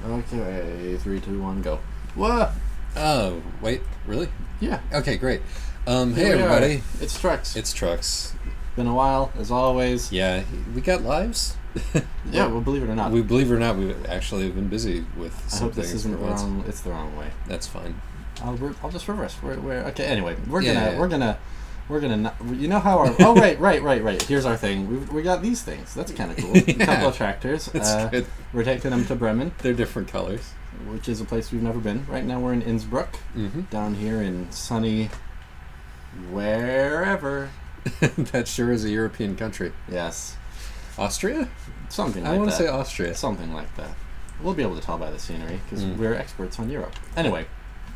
Okay, 3, 2, 1, go. What? Oh, wait, really? Yeah. Okay, great. Here Hey, we are. everybody. It's Trucks. It's Trucks. Been a while, as always. Yeah, we got lives. Yeah, well, believe it or not. We believe it or not, we actually have been busy with I some hope this things isn't for the once. wrong. It's the wrong way. That's fine. I'll just reverse. We're okay. Anyway, we're Yeah. gonna not, you know how our oh right. Here's our thing. We got these things. That's kind of cool. A Yeah. couple of tractors. That's good. We're taking them to Bremen, They're different colors. which is a place we've never been. Right now we're in Innsbruck, Mm-hmm. down here in sunny wherever. That sure is a European country. Yes, Austria? something like I want that. to say Austria. Something like that. We'll be able to tell by the scenery because Mm. we're experts on Europe. Anyway,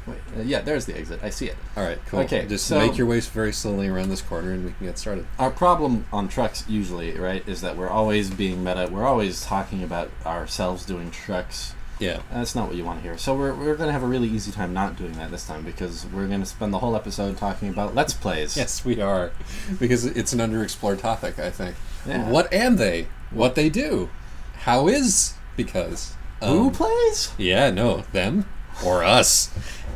wait, yeah, there's the exit. I see it. All right, cool. Okay, Just so- make your way very slowly around this corner and we can get started. Our problem on trucks usually, right, is that we're always being meta. We're always talking about ourselves doing trucks. Yeah. That's not what you want to hear. So we're going to have a really easy time not doing that this time because we're going to spend the whole episode talking about Let's Plays. Yes, we are. Because it's an underexplored topic, I think. Yeah. What they? What they do? How is? Because. Who plays? Yeah, no, them or us,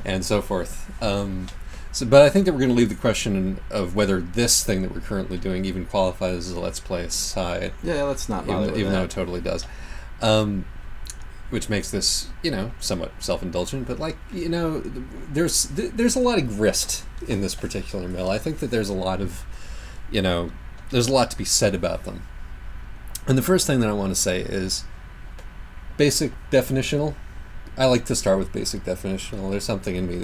and so forth. But I think that we're going to leave the question of whether this thing that we're currently doing even qualifies as a Let's Play aside, Yeah, let's not bother with even though that. it totally does. Which makes this, somewhat self-indulgent, but there's a lot of grist in this particular mill. I think that there's a lot of, there's a lot to be said about them. And the first thing that I want to say is basic definitional. I like to start with basic definitional. There's something in me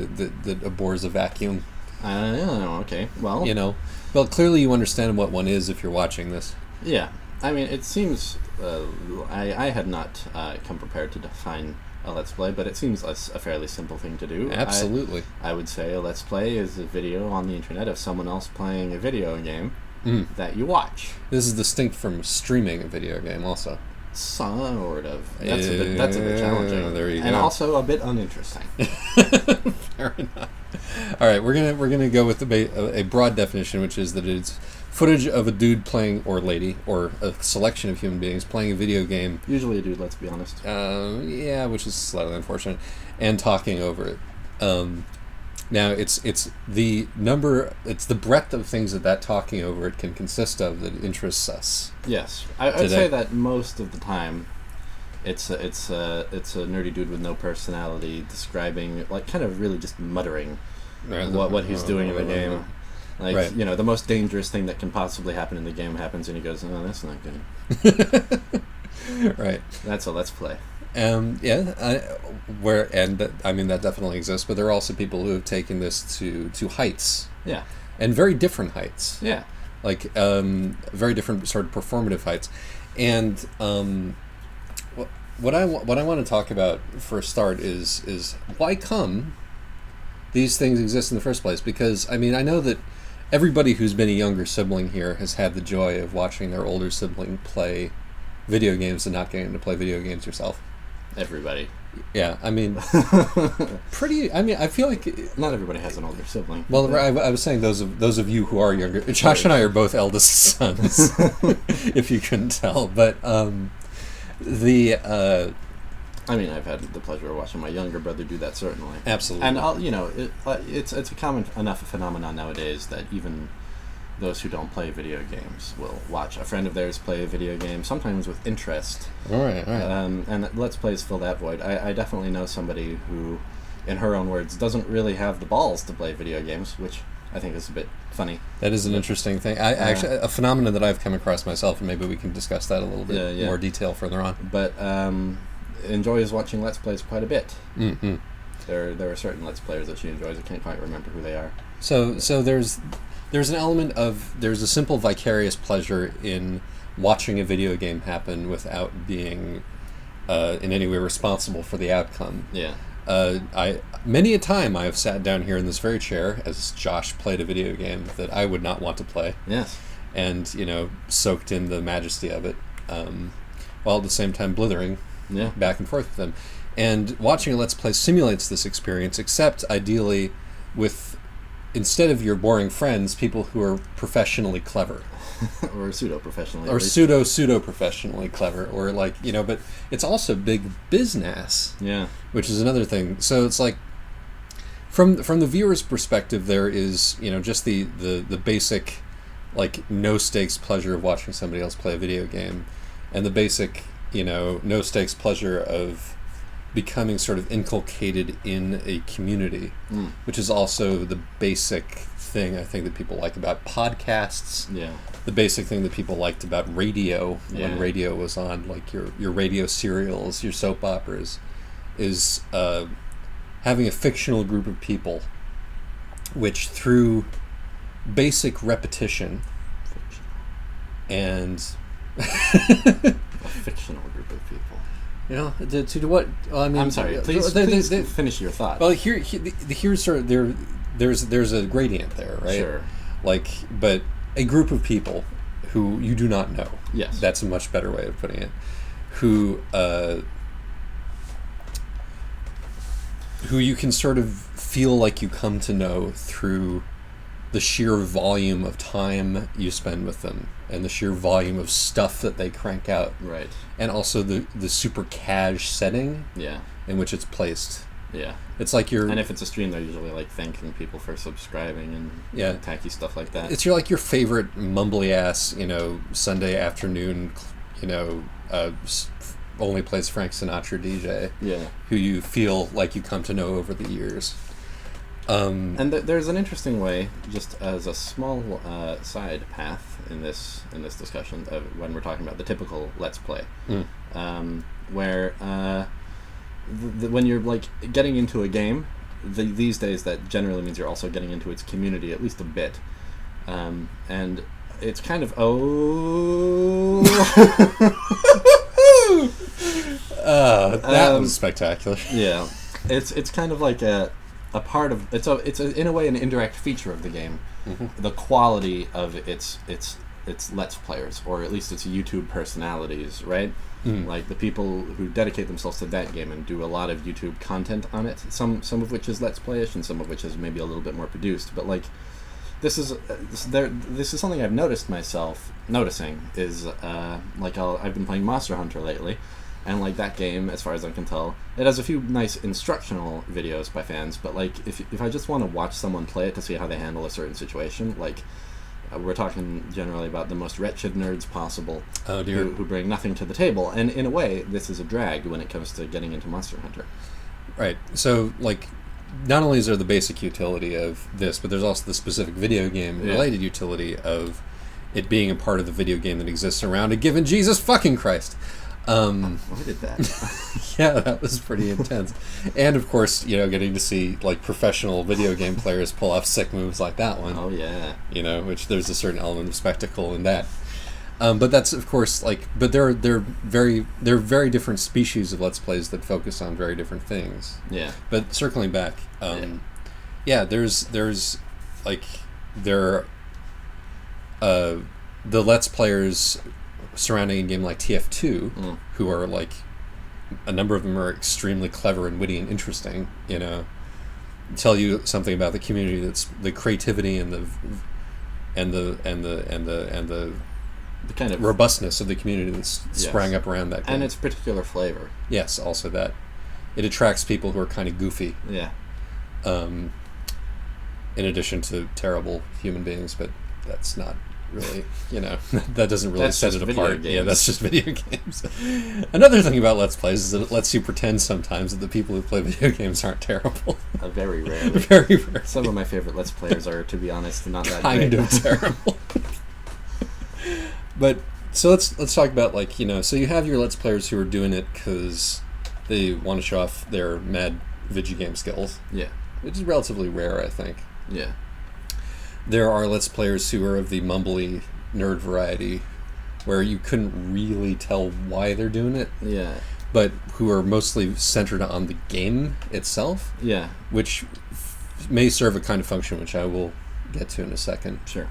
that abhors a vacuum, Okay, well, Well, clearly you understand what one is if you're watching this. yeah. I mean, it seems... I had not come prepared to define a Let's Play, but it seems a fairly simple thing to do. Absolutely. I would say a Let's Play is a video on the internet of someone else playing a video game that you watch. This is distinct from streaming a video game also. Sort of. That's a bit challenging. There you and go. also a bit uninteresting. Fair enough. All right, we're gonna go with a broad definition, which is that it's footage of a dude playing, or lady, or a selection of human beings playing a video game. Usually a dude, let's be honest. Yeah, which is slightly unfortunate, and talking over it. Now it's the breadth of things that talking over it can consist of that interests us. Yes. I'd Today. say that most of the time it's a nerdy dude with no personality describing, like, kind of really just muttering what he's doing in the game. Like, Right. the most dangerous thing that can possibly happen in the game happens, and he goes, "Oh, that's not good." Right. That's a Let's Play. That definitely exists, but there are also people who have taken this to heights, Yeah. and very different heights, Yeah. like very different sort of performative heights. And what I want to talk about for a start is why come these things exist in the first place? Because I know that everybody who's been a younger sibling here has had the joy of watching their older sibling play video games and not getting to play video games yourself. Everybody. Yeah, I feel like... Not everybody has an older sibling. Well, I was saying those of you who are younger. Josh and I are both eldest sons, if you couldn't tell. But I've had the pleasure of watching my younger brother do that, certainly. Absolutely. And it's a common enough phenomenon nowadays that even those who don't play video games will watch a friend of theirs play a video game, sometimes with interest. All right. And Let's Plays fill that void. I definitely know somebody who, in her own words, doesn't really have the balls to play video games, which I think is a bit funny. That is an interesting thing. Actually, a phenomenon that I've come across myself, and maybe we can discuss that a little bit more detail further on. But enjoys watching Let's Plays quite a bit. Mm-hmm. There are certain Let's Players that she enjoys. I can't quite remember who they are. So there's an element of, there's a simple vicarious pleasure in watching a video game happen without being in any way responsible for the outcome. Yeah. Many a time I have sat down here in this very chair as Josh played a video game that I would not want to play. Yes. And, soaked in the majesty of it, while at the same time blithering Yeah. back and forth with them. And watching a Let's Play simulates this experience, except ideally with instead of your boring friends, people who are professionally clever. Or pseudo-professionally. Or pseudo-professionally clever. Or like, you know, but it's also big business. Yeah. Which is another thing. So it's like, from the viewer's perspective, there is, you know, just the basic, like, no-stakes pleasure of watching somebody else play a video game. And the basic, you know, no-stakes pleasure of becoming sort of inculcated in a community, which is also the basic thing I think that people like about podcasts. Yeah. The basic thing that people liked about radio when radio was on, like your radio serials, your soap operas, is having a fictional group of people which through basic repetition and a fictional group of people. You know, to what? Well, I mean, I'm sorry. Please finish your thought. Well, here's sort of there's a gradient there, right? Sure. Like, but a group of people who you do not know. Yes. That's a much better way of putting it. Who you can sort of feel like you come to know through the sheer volume of time you spend with them and the sheer volume of stuff that they crank out. Right. And also the super cash setting in which it's placed. Yeah. It's like and if it's a stream, they're usually like thanking people for subscribing and tacky stuff like that. It's your favorite mumbly ass, you know, Sunday afternoon, you know, only plays Frank Sinatra DJ. Yeah. Who you feel like you come to know over the years. And there's an interesting way, just as a small side path in this discussion of when we're talking about the typical Let's Play, where when you're like getting into a game, these days that generally means you're also getting into its community at least a bit, and it's kind of that was spectacular. Yeah, it's kind of like a part of it's in a way an indirect feature of the game, the quality of its Let's Players, or at least its YouTube personalities, right? Like the people who dedicate themselves to that game and do a lot of YouTube content on it. Some of which is Let's Playish, and some of which is maybe a little bit more produced. But like, this is something I've noticing is like I've been playing Monster Hunter lately. And like that game, as far as I can tell, it has a few nice instructional videos by fans. But like, if I just want to watch someone play it to see how they handle a certain situation, like we're talking generally about the most wretched nerds possible, who bring nothing to the table. And in a way, this is a drag when it comes to getting into Monster Hunter. Right. So like, not only is there the basic utility of this, but there's also the specific video game related utility of it being a part of the video game that exists around a given Jesus fucking Christ. Who did that? Yeah, that was pretty intense. And of course, you know, getting to see like professional video game players pull off sick moves like that one. Oh yeah. You know, which there's a certain element of spectacle in that. But that's of course like, but they're very different species of Let's Plays that focus on very different things. Yeah. But circling back, there's like the Let's Players surrounding a game like TF2, who are like, a number of them are extremely clever and witty and interesting, you know, tell you something about the community, that's the creativity and the kind of robustness of the community that's sprang up around that game. And its particular flavor. Yes, also that. It attracts people who are kind of goofy. Yeah. In addition to terrible human beings, but that's not really, you know, that doesn't really set it apart. Yeah, that's just video games. Another thing about Let's Plays is that it lets you pretend sometimes that the people who play video games aren't terrible. Very rarely. Very rarely. Some of my favorite Let's Players are, to be honest, not that kind great. of terrible. But so let's talk about, like, you know, so you have your Let's Players who are doing it because they want to show off their mad video game skills. Yeah. Which is relatively rare, I think. Yeah. There are Let's Players who are of the mumbly nerd variety, where you couldn't really tell why they're doing it. Yeah. But who are mostly centered on the game itself. Yeah. Which may serve a kind of function, which I will get to in a second. Sure.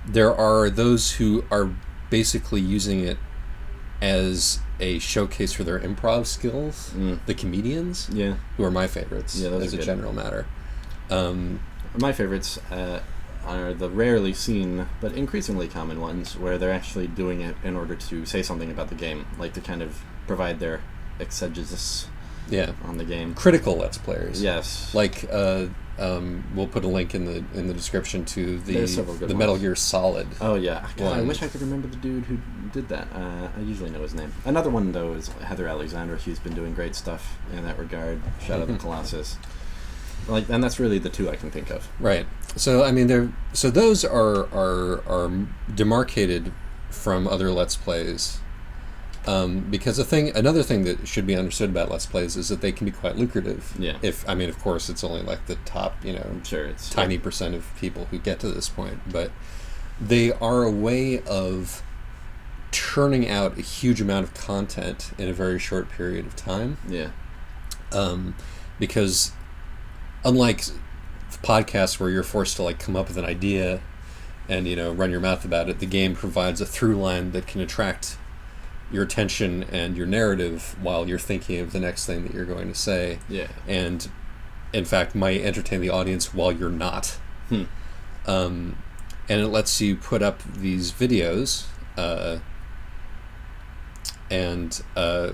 There are those who are basically using it as a showcase for their improv skills. The comedians. Yeah. Who are my favorites, as a general matter. My favorites are the rarely seen but increasingly common ones where they're actually doing it in order to say something about the game, like to kind of provide their exegesis on the game. Critical Let's Players. Yes. Like, we'll put a link in the description to the Metal Gear Solid. Oh yeah, God, I wish I could remember the dude who did that. I usually know his name. Another one though is Heather Alexander. She's been doing great stuff in that regard. Shadow of the Colossus. And that's really the two I can think of. Right. So I mean, those are demarcated from other Let's Plays. Because another thing that should be understood about Let's Plays is that they can be quite lucrative. Yeah. Of course, it's only like the top, sure, it's tiny percent of people who get to this point, but they are a way of churning out a huge amount of content in a very short period of time. Yeah. Because unlike podcasts where you're forced to like come up with an idea and run your mouth about it, the game provides a through line that can attract your attention and your narrative while you're thinking of the next thing that you're going to say. Yeah. And in fact might entertain the audience while you're not. And it lets you put up these videos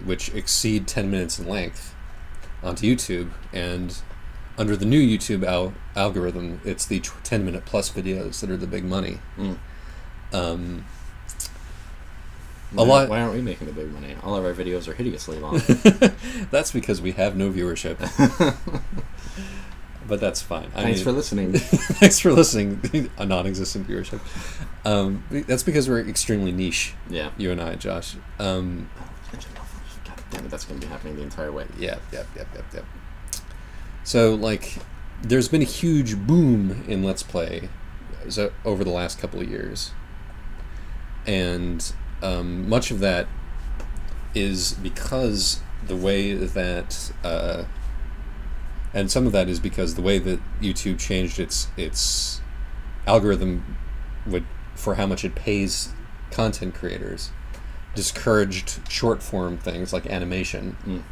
which exceed 10 minutes in length onto YouTube, and under the new YouTube algorithm, it's the 10-minute plus videos that are the big money. Why aren't we making the big money? All of our videos are hideously long. That's because we have no viewership. But that's fine. Thanks for listening. Thanks for listening. A non-existent viewership. That's because we're extremely niche. Yeah. You and I, Josh. God damn it, that's going to be happening the entire way. Yep. So, there's been a huge boom in Let's Play over the last couple of years. And much of that is because the way that... and some of that is because the way that YouTube changed its algorithm for how much it pays content creators discouraged short-form things like animation,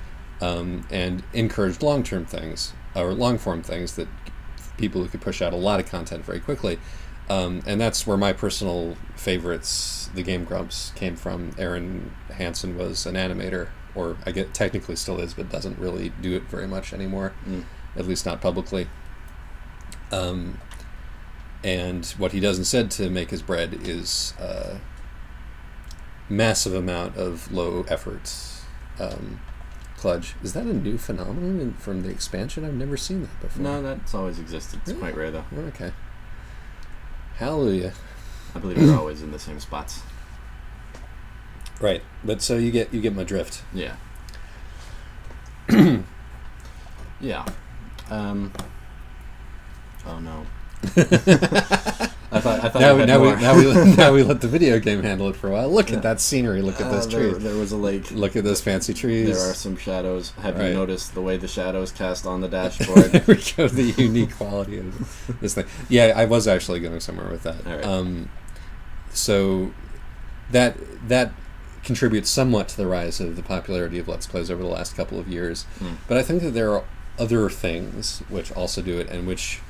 and encouraged long-form things that people who could push out a lot of content very quickly. And that's where my personal favorites, the Game Grumps, came from. Aaron Hansen was an animator, or I guess technically still is, but doesn't really do it very much anymore, at least not publicly. And what he does instead to make his bread is massive amount of low effort kludge. Is that a new phenomenon from the expansion? I've never seen that before. No, that's always existed. It's quite rare though. Okay. Hallelujah. I believe they're always in the same spots. Right, but so you get my drift. Yeah. Yeah. Oh no. I thought now we let the video game handle it for a while. Look at that scenery. Look at those trees. There was a lake. Look at those fancy trees. There are some shadows. Have you noticed the way the shadows cast on the dashboard? There we go. The unique quality of this thing. Yeah, I was actually going somewhere with that. All right. So that contributes somewhat to the rise of the popularity of Let's Plays over the last couple of years. But I think that there are other things which also do it, and which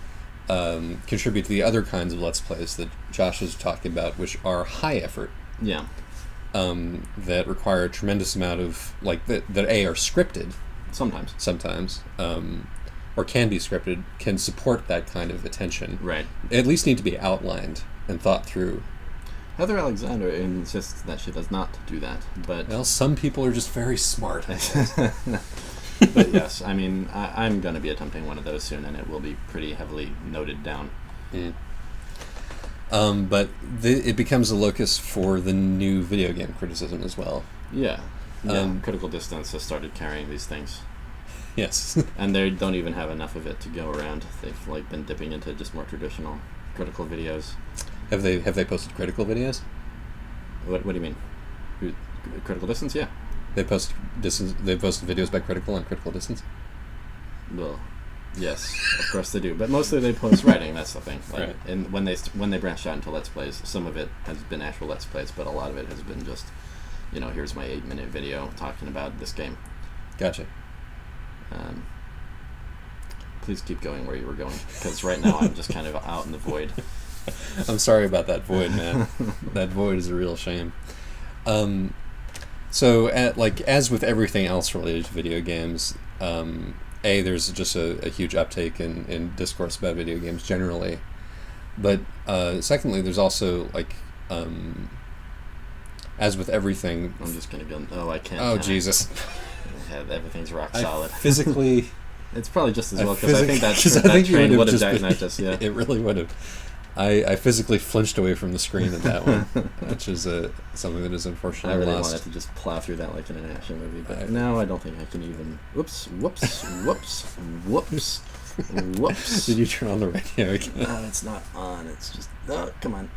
contribute to the other kinds of Let's Plays that Josh was talking about, which are high effort. Yeah. That require a tremendous amount of, that are scripted. Sometimes. Or can be scripted, can support that kind of attention. Right. At least need to be outlined and thought through. Heather Alexander insists that she does not do that, but... Well, some people are just very smart. But yes, I mean, I'm going to be attempting one of those soon, and it will be pretty heavily noted down. But it becomes a locus for the new video game criticism as well. Yeah. Critical Distance has started carrying these things. Yes. And they don't even have enough of it to go around. They've been dipping into just more traditional critical videos. Have they posted critical videos? What do you mean? Critical Distance? Yeah. They post distance. They post videos by Critical on Critical Distance. Well, yes, of course they do. But mostly they post writing. That's the thing. Right. And when they branched out into Let's Plays, some of it has been actual Let's Plays, but a lot of it has been just, here's my 8-minute video talking about this game. Gotcha. please keep going where you were going, because right now I'm just kind of out in the void. I'm sorry about that void, man. That void is a real shame. So, as with everything else related to video games, there's just a huge uptake in discourse about video games generally. But secondly, there's also, as with everything... I'm just going to go... Oh, I can't. Oh, Jesus. Everything's rock solid. Physically... It's probably just as well, because I think that train would have diagnosed us, yeah. It really would have. I physically flinched away from the screen at that one, which is something that is unfortunately I really lost. wanted to just plow through that like in an action movie, but now I don't think I can even... Whoops, whoops, whoops, whoops, whoops. Did you turn on the radio again? It's not on, it's just... come on.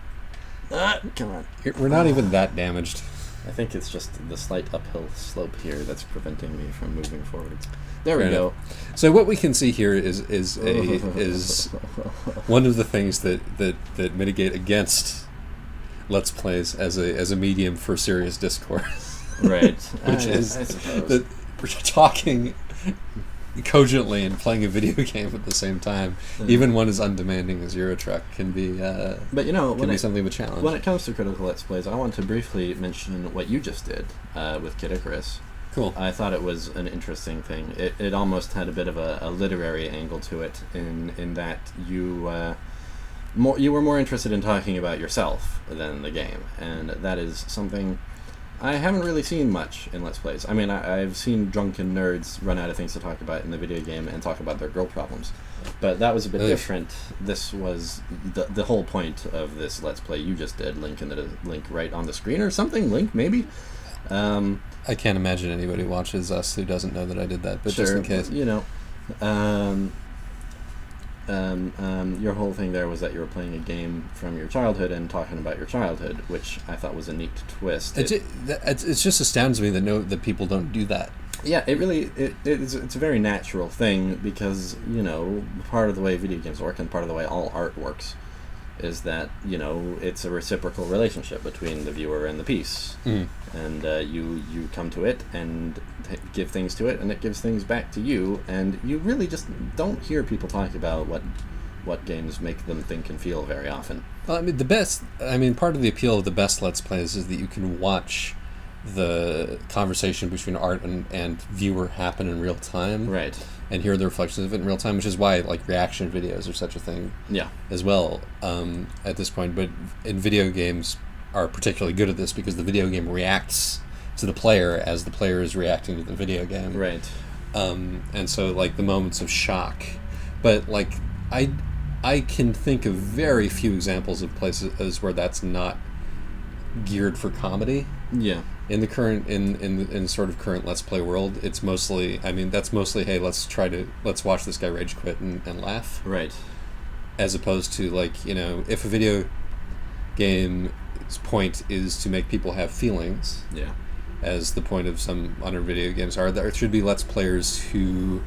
Come on. We're not even that damaged. I think it's just the slight uphill slope here that's preventing me from moving forward. There we go. So what we can see here is one of the things that mitigate against Let's Plays as a medium for serious discourse. Right. Which is that we're talking cogently and playing a video game at the same time, even one as undemanding as Euro Truck can be. But something of a challenge. When it comes to critical Let's Plays, I want to briefly mention what you just did with Kid Icarus. Cool. I thought it was an interesting thing. It almost had a bit of a literary angle to it, in that you were more interested in talking about yourself than the game, and that is something I haven't really seen much in Let's Plays. I mean, I've seen drunken nerds run out of things to talk about in the video game and talk about their girl problems, but that was a bit different. This was the whole point of this Let's Play you just did. Link right on the screen or something. Link maybe. I can't imagine anybody watches us who doesn't know that I did that, but sure, just in case. Your whole thing there was that you were playing a game from your childhood and talking about your childhood, which I thought was a neat twist. It just astounds me that people don't do that. Yeah, it's a very natural thing, because, part of the way video games work and part of the way all art works is that, it's a reciprocal relationship between the viewer and the piece. And you come to it and give things to it, and it gives things back to you, and you really just don't hear people talk about what games make them think and feel very often. Well, part of the appeal of the best Let's Plays is that you can watch the conversation between art and viewer happen in real time. Right. And hear the reflections of it in real time, which is why reaction videos are such a thing as well at this point. But in video games are particularly good at this, because the video game reacts to the player as the player is reacting to the video game. Right. And so the moments of shock. But I can think of very few examples of places where that's not geared for comedy. Yeah. In the current in sort of current Let's Play world, it's mostly that's mostly, hey, let's watch this guy rage quit and laugh. Right. As opposed to if a video game's point is to make people have feelings. Yeah. As the point of some modern video games are, there should be Let's Players who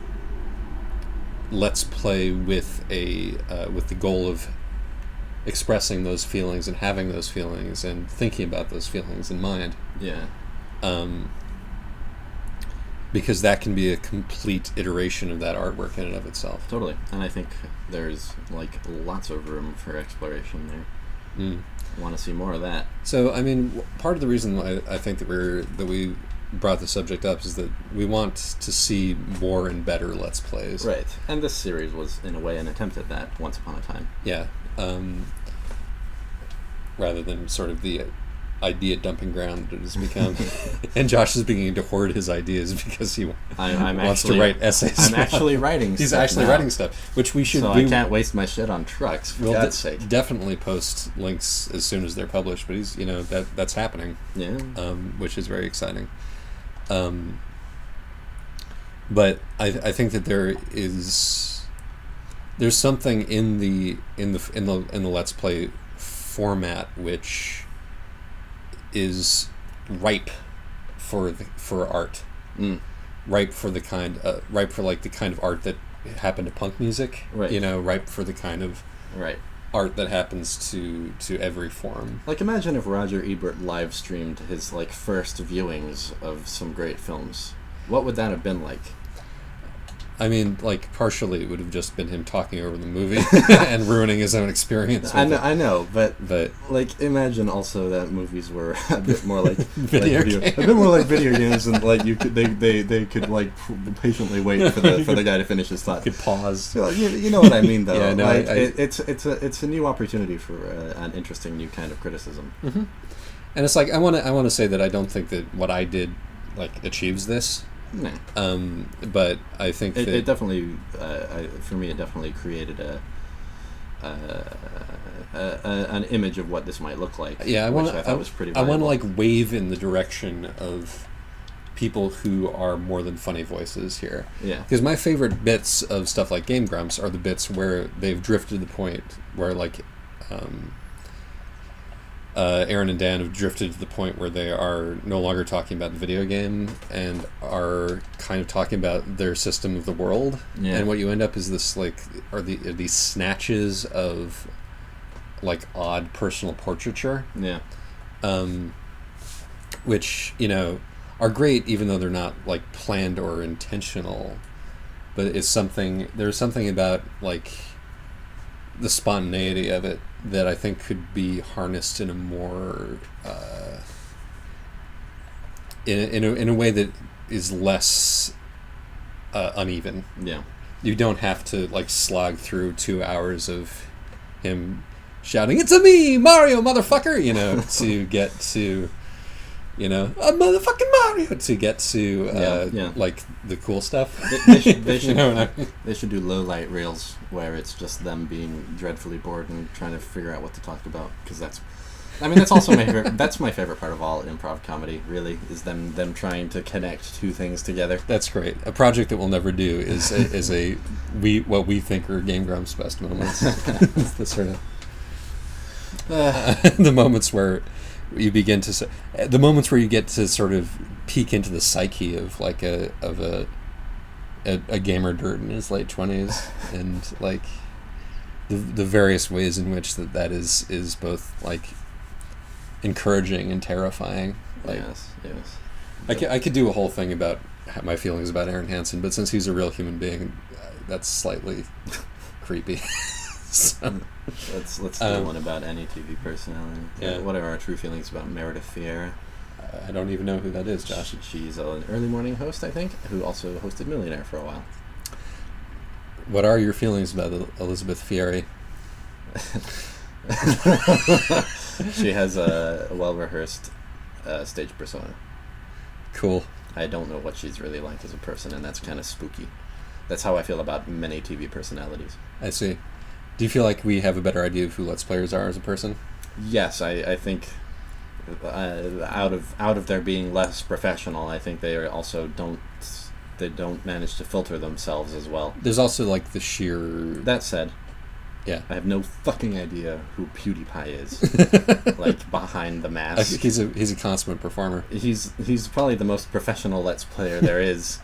Let's Play with the goal of expressing those feelings and having those feelings and thinking about those feelings in mind. Yeah. Because that can be a complete iteration of that artwork in and of itself. Totally. And I think there's lots of room for exploration there. I want to see more of that. So, part of the reason I think that we brought the subject up is that we want to see more and better Let's Plays. Right. And this series was, in a way, an attempt at that once upon a time. Yeah. Rather than sort of the idea dumping ground that it has become. And Josh is beginning to hoard his ideas because he wants to write essays. I'm actually writing He's stuff actually now. Writing stuff, which we should do. So I can't waste my shit on trucks, for God's sake. Definitely post links as soon as they're published, but he's, that's happening. Yeah. Which is very exciting. But I think that there's something in the Let's Play format which is ripe for art, ripe for the kind of art that happened to punk music, right? Ripe for the kind of art that happens to every form. Imagine if Roger Ebert live streamed his first viewings of some great films. What would that have been like? I mean, like, partially it would have just been him talking over the movie and ruining his own experience. I know, but But like, imagine also that movies were a bit more like Video games. a bit more like video games, and like you could they could like patiently wait for the guy to finish his thought. could pause. Well, you know what I mean, though. Yeah, no, like, I- it's a new opportunity for an interesting new kind of criticism. Mm-hmm. And it's like I want to say that I don't think that what I did like achieves this. Nah. But I think that It definitely, for me, it definitely created an image of what this might look like. yeah, which I thought was pretty. I want to valuable. like wave in the direction of people who are more than funny voices here. Yeah. Because my favorite bits of stuff like Game Grumps are the bits where they've drifted to the point where like Aaron and Dan have drifted to the point where they are no longer talking about the video game and are kind of talking about their system of the world. Yeah. And what you end up is this like are these snatches of like odd personal portraiture, Yeah. which are great even though they're not like planned or intentional. But it's something. There's something about like the spontaneity of it that I think could be harnessed in a more in a way that is less uneven. Yeah. You don't have to like slog through 2 hours of him shouting "It's a me, Mario, motherfucker!" to get to a motherfucking Mario to get to Yeah. like the cool stuff. They should You know what I mean? they should do low light reels where it's just them being dreadfully bored and trying to figure out what to talk about, because that's also my favorite. That's my favorite part of all improv comedy. Really, is them trying to connect two things together. That's great. A project that we'll never do is what we think are Game Grumps' best moments. It's the sort of the moments where you begin to the moments where you get to sort of peek into the psyche of like a gamer nerd in his late 20s, and like the various ways in which that is both like encouraging and terrifying. Like, Yes. I could do a whole thing about my feelings about Aaron Hansen, but since he's a real human being, that's slightly creepy. So, Let's do one about any TV personality. Yeah. What are our true feelings about Meredith Vieira? I don't even know who that is, Josh. She's an early morning host, I think, who also hosted Millionaire for a while. What are your feelings about Elizabeth Fieri? She has a well-rehearsed stage persona. Cool. I don't know what she's really like as a person, and that's kind of spooky. That's how I feel about many TV personalities. I see. Do you feel like we have a better idea of who Let's Players are as a person? Yes, I think out of their being less professional, I think they also don't manage to filter themselves as well. There's also like the sheer... That said, Yeah. I have no fucking idea who PewDiePie is. Like, behind the mask. I think he's a consummate performer. He's probably the most professional Let's Player there is.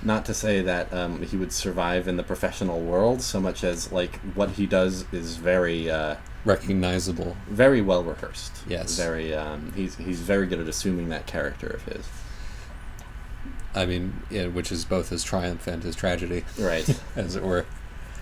Not to say that he would survive in the professional world so much as like what he does is very Recognizable. very well rehearsed. Yes. Very he's very good at assuming that character of his. I mean, yeah, which is both his triumph and his tragedy, Right. as it were.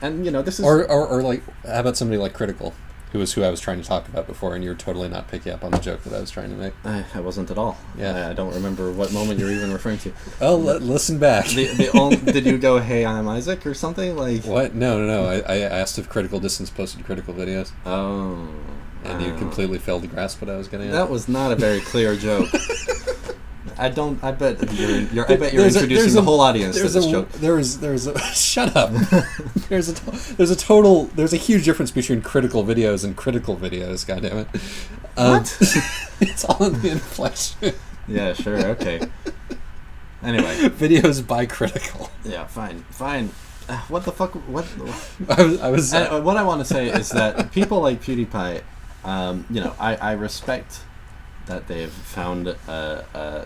And this is Or like, how about somebody like Critical, who I was trying to talk about before, and you're totally not picking up on the joke that I was trying to make. I wasn't at all. Yeah. I don't remember what moment you're even referring to. Oh, listen back. Did you go, "Hey, I'm Isaac" or something like? What? No. I asked if Critical Distance posted Critical videos, Oh. and you completely failed to grasp what I was getting at. That was not a very clear joke. I bet you're There's introducing the whole audience to there's this a, joke. There's a shut up. there's a huge difference between critical videos and critical videos. Goddammit. What? It's all in the inflection. Yeah, sure, okay. Anyway, Videos by Critical. yeah, fine. What the fuck? What? I was What I want to say is that people like PewDiePie, I respect that they've found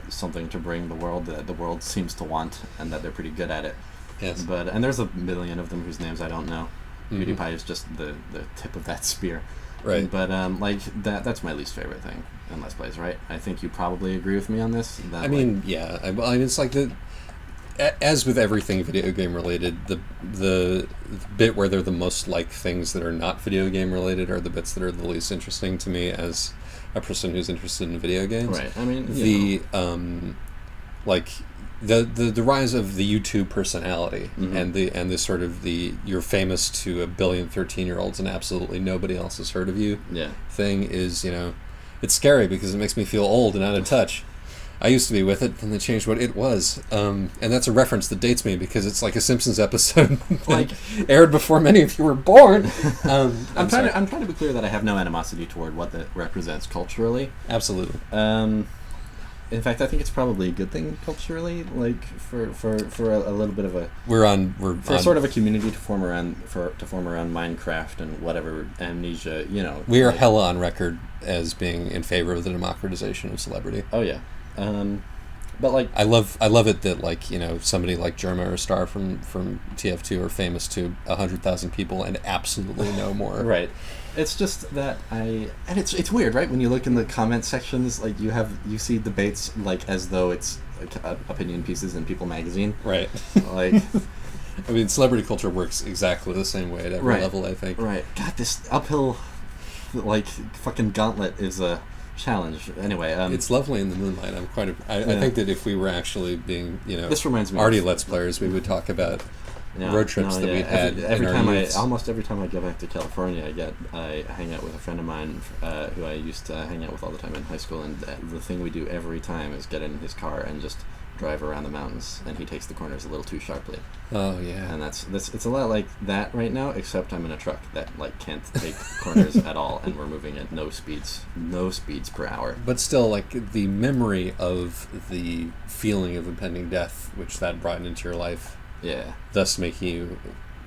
something to bring the world that the world seems to want, and that they're pretty good at it. yes. And there's a million of them whose names I don't know. Mhm. PewDiePie is just the tip of that spear. Right. But that's my least favorite thing in Let's Plays, right? I think you probably agree with me on this. That, I mean, yeah. It's like as with everything video game related, the bit where they're the most like things that are not video game related are the bits that are the least interesting to me as a person who's interested in video games. Right. I mean, like the rise of the YouTube personality and the sort of you're famous to a billion 13-year-olds and absolutely nobody else has heard of you thing is, it's scary because it makes me feel old and out of touch. I used to be with it, and they changed what it was. And that's a reference that dates me because it's like a Simpsons episode that aired before many of you were born. I'm trying to be clear that I have no animosity toward what that represents culturally. Absolutely. In fact, I think it's probably a good thing culturally, like for a little bit of a sort of a community to form around Minecraft and whatever Amnesia. We are hella on record as being in favor of the democratization of celebrity. Oh yeah. But like I love it that somebody like Jerma or Star from TF2 are famous to 100,000 people and absolutely no more. Right. It's just that and it's weird, right? When you look in the comment sections, like you see debates like as though it's opinion pieces in People magazine. Right. Like I mean, celebrity culture works exactly the same way at every level, I think. Right. God, this uphill fucking gauntlet is a challenge. Anyway, it's lovely in the moonlight. I think that if we were actually being, this reminds me arty Let's Players, we would talk about road trips that we'd had almost every time I go back to California, I hang out with a friend of mine who I used to hang out with all the time in high school, and the thing we do every time is get in his car and just drive around the mountains, and he takes the corners a little too sharply. Oh yeah. And it's a lot like that right now, except I'm in a truck that can't take corners at all, and we're moving at no speeds per hour. But still, the memory of the feeling of impending death, which that brought into your life, thus making you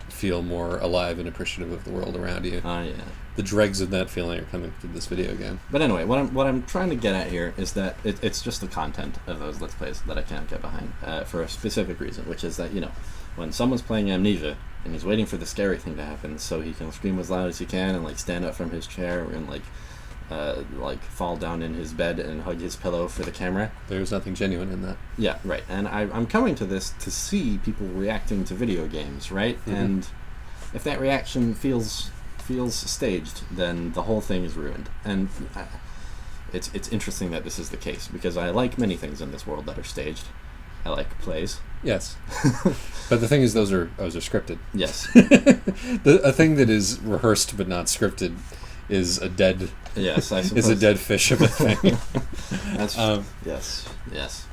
feel more alive and appreciative of the world around you. Oh yeah. The dregs of that feeling are coming through this video game. But anyway, what I'm trying to get at here is that it's just the content of those Let's Plays that I can't get behind for a specific reason, which is that, when someone's playing Amnesia and he's waiting for the scary thing to happen so he can scream as loud as he can and stand up from his chair and fall down in his bed and hug his pillow for the camera. There's nothing genuine in that. Yeah, right. And I'm coming to this to see people reacting to video games, right? Mm-hmm. And if that reaction feels staged, then the whole thing is ruined. And it's interesting that this is the case, because I like many things in this world that are staged. I like plays. Yes. But the thing is, those are scripted. Yes. A thing that is rehearsed but not scripted is a dead fish of a thing. That's yes.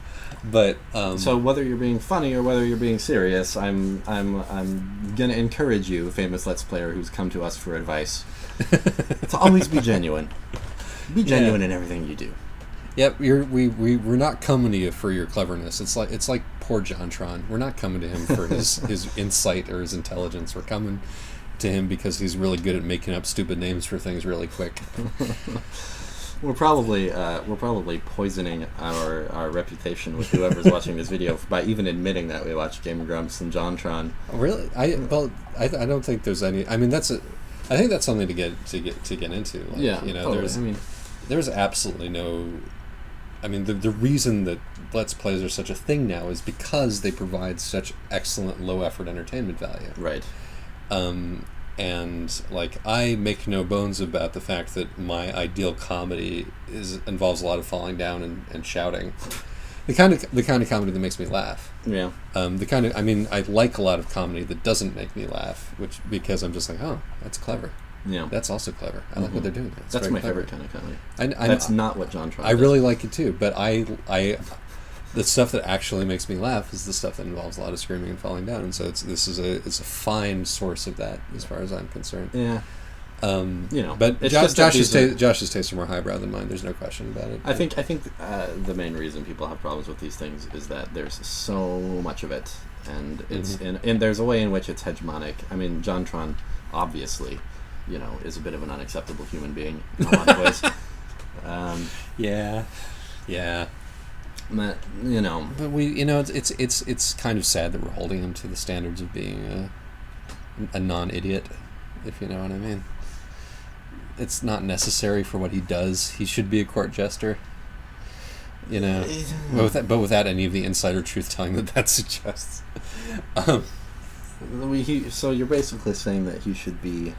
But so whether you're being funny or whether you're being serious, I'm gonna encourage you, famous Let's Player who's come to us for advice, to always be genuine. Be genuine in everything you do. Yep, we're not coming to you for your cleverness. It's like poor JonTron. We're not coming to him for his insight or his intelligence. We're coming to him because he's really good at making up stupid names for things really quick. We're probably poisoning our reputation with whoever's watching this video by even admitting that we watch Game Grumps and JonTron. Really? I don't think there's any. I mean, I think that's something to get into. Totally. There's absolutely no. I mean, the reason that Let's Plays are such a thing now is because they provide such excellent low effort entertainment value. Right. And I make no bones about the fact that my ideal comedy involves a lot of falling down and shouting. The kind of comedy that makes me laugh. Yeah. I like a lot of comedy that doesn't make me laugh, because I'm just like, oh, that's clever. Yeah. That's also clever. I like what they're doing. That's my favorite kind of comedy. That's not what JonTron does. I really like it too, but the stuff that actually makes me laugh is the stuff that involves a lot of screaming and falling down, and so it's a fine source of that as far as I'm concerned. Yeah. But Josh's tastes are more highbrow than mine. There's no question about it. I think the main reason people have problems with these things is that there's so much of it, and it's and there's a way in which it's hegemonic. I mean, JonTron obviously, is a bit of an unacceptable human being in a lot of ways. Yeah. But But we, it's kind of sad that we're holding him to the standards of being a non-idiot, if you know what I mean. It's not necessary for what he does. He should be a court jester. You know, but without any of the insider truth telling that suggests. So you're basically saying that he should be.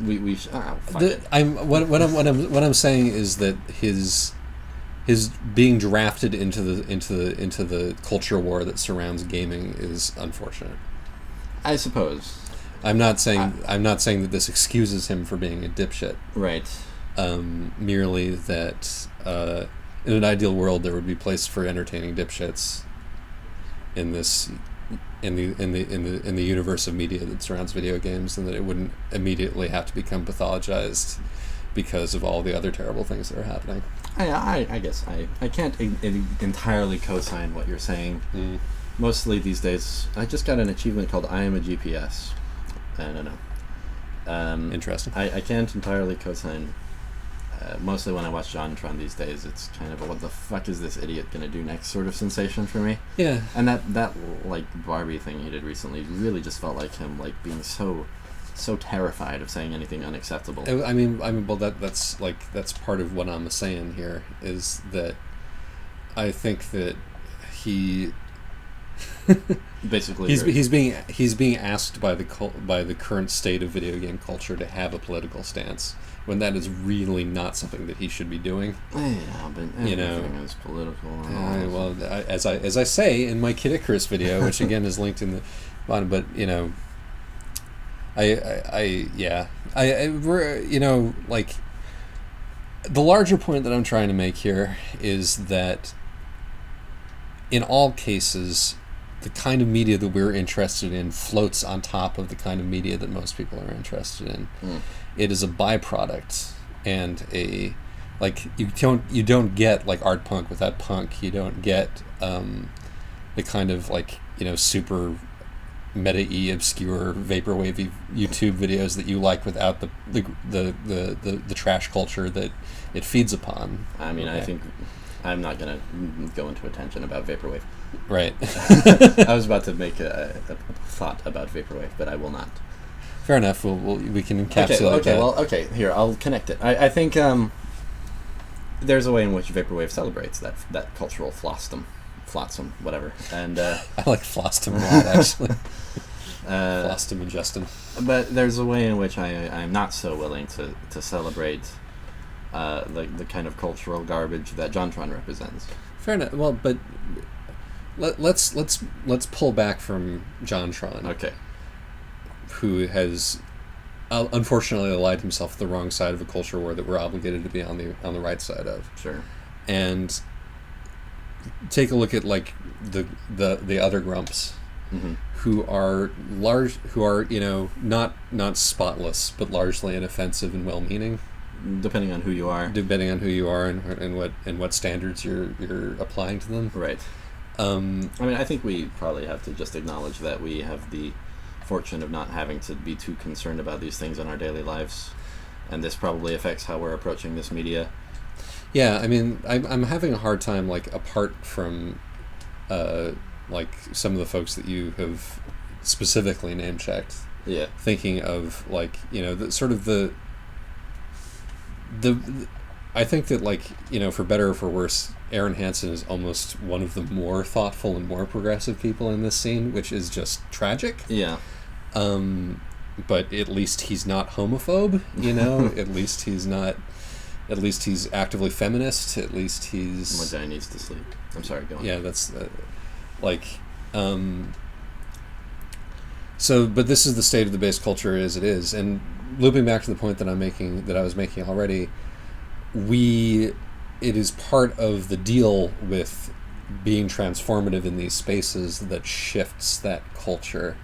What I'm saying is that his being drafted into the culture war that surrounds gaming is unfortunate. I suppose. I'm not saying that this excuses him for being a dipshit. Right. Merely that in an ideal world there would be place for entertaining dipshits in the universe of media that surrounds video games, and that it wouldn't immediately have to become pathologized because of all the other terrible things that are happening. I guess I can't entirely co-sign what you're saying. Mostly these days, I just got an achievement called I Am a GPS. I don't know. Interesting. I can't entirely co-sign. Mostly when I watch JonTron these days, it's kind of a what the fuck is this idiot gonna do next sort of sensation for me. Yeah. And that like Barbie thing he did recently really just felt like him like being so terrified of saying anything unacceptable. I mean, well, that's part of what I'm saying here is that I think that he basically he's being asked by the current state of video game culture to have a political stance, when that is really not something that he should be doing. Yeah, but everything is political. Well, as I say in my Kid Icarus video, which again is linked in the bottom, but you know, we're, you know, like, the larger point that I'm trying to make here is that in all cases, the kind of media that we're interested in floats on top of the kind of media that most people are interested in. It is a byproduct, and you don't get like art punk without punk. You don't get the kind of, like, you know, super meta-y, obscure, vaporwavy YouTube videos that you like without the trash culture that it feeds upon. I mean, okay. I think I'm not going to go into a tangent about vaporwave. Right. I was about to make a thought about vaporwave, but I will not. Fair enough. We can encapsulate okay, that. Well, okay. Here, I'll connect it. I think there's a way in which vaporwave celebrates that cultural flotsam, whatever. And I like flotsam a lot, actually. Flotsam and Justin. But there's a way in which I'm not so willing to celebrate the kind of cultural garbage that JonTron represents. Fair enough. Well, but let's pull back from JonTron. Okay. Who has unfortunately allied himself to the wrong side of a culture war that we're obligated to be on the right side of. Sure. And take a look at, like, the other grumps, mm-hmm. who are you know, not spotless, but largely inoffensive and well-meaning. Depending on who you are. And what standards you're applying to them. Right. I mean, I think we probably have to just acknowledge that we have the fortune of not having to be too concerned about these things in our daily lives, and this probably affects how we're approaching this media. Yeah, I mean, I'm having a hard time, like, apart from like some of the folks that you have specifically name checked. Yeah. Thinking of, like, you know, the I think that, like, you know, for better or for worse, Aaron Hansen is almost one of the more thoughtful and more progressive people in this scene, which is just tragic. Yeah. But at least he's not homophobe, you know? At least he's actively feminist. At least he's... My guy needs to sleep. I'm sorry, go on. Yeah, that's... So, but this is the state of the base culture as it is. And looping back to the point that I was making already, it is part of the deal with being transformative in these spaces that shifts that culture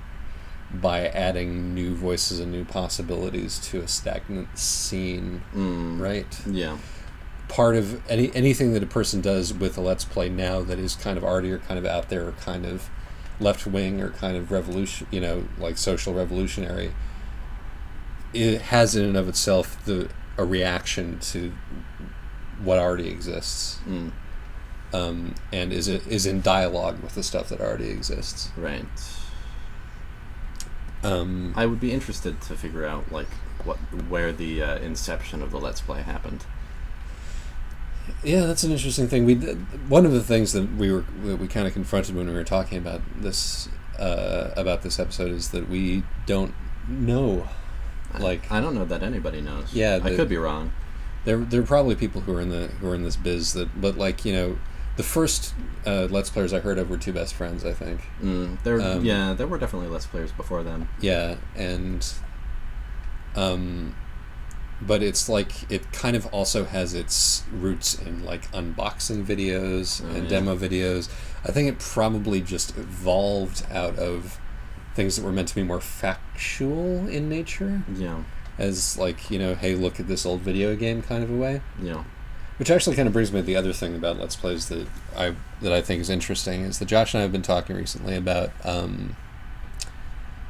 by adding new voices and new possibilities to a stagnant scene, right? Yeah. Part of anything that a person does with a Let's Play now that is kind of arty or kind of out there or kind of left wing or kind of revolution, you know, like social revolutionary, it has in and of itself a reaction to what already exists, and is in dialogue with the stuff that already exists. Right. I would be interested to figure out, like, where the inception of the Let's Play happened. Yeah, that's an interesting thing. One of the things that we kind of confronted when we were talking about this episode is that we don't know. Like, I don't know that anybody knows. Yeah, I could be wrong. There are probably people who are in this biz but like, you know, the first Let's Players I heard of were Two Best Friends, I think. There were definitely Let's Players before them. Yeah, and but it's like it kind of also has its roots in like unboxing videos and demo videos. I think it probably just evolved out of things that were meant to be more factual in nature. Yeah. As like, you know, hey, look at this old video game kind of a way. Yeah. Which actually kind of brings me to the other thing about Let's Plays that I think is interesting is that Josh and I have been talking recently about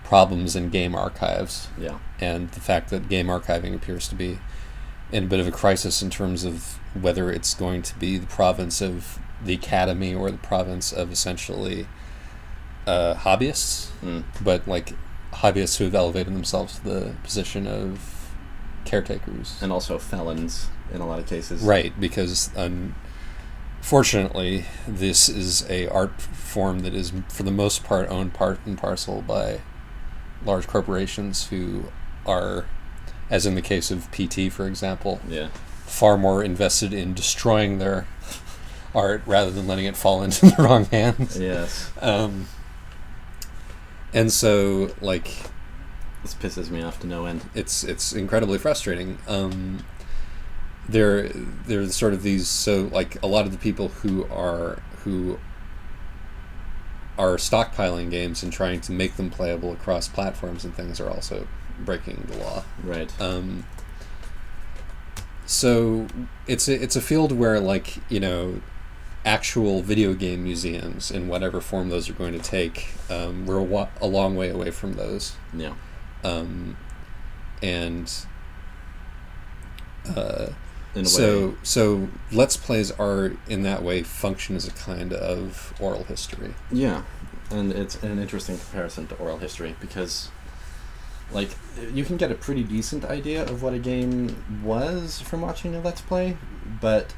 problems in game archives. Yeah. And the fact that game archiving appears to be in a bit of a crisis in terms of whether it's going to be the province of the academy or the province of essentially hobbyists, but like hobbyists who have elevated themselves to the position of caretakers. And also felons in a lot of cases. Right, because unfortunately this is a art form that is for the most part owned part and parcel by large corporations who are, as in the case of PT, for example, far more invested in destroying their art rather than letting it fall into the wrong hands. Yes. And so, like, this pisses me off to no end. It's incredibly frustrating. There's sort of these, so like a lot of the people who are stockpiling games and trying to make them playable across platforms and things are also breaking the law. Right. So it's a field where, like, you know, actual video game museums in whatever form those are going to take, we're a long way away from those. Yeah. So Let's Plays are in that way function as a kind of oral history. Yeah, and it's an interesting comparison to oral history because, like, you can get a pretty decent idea of what a game was from watching a Let's Play, but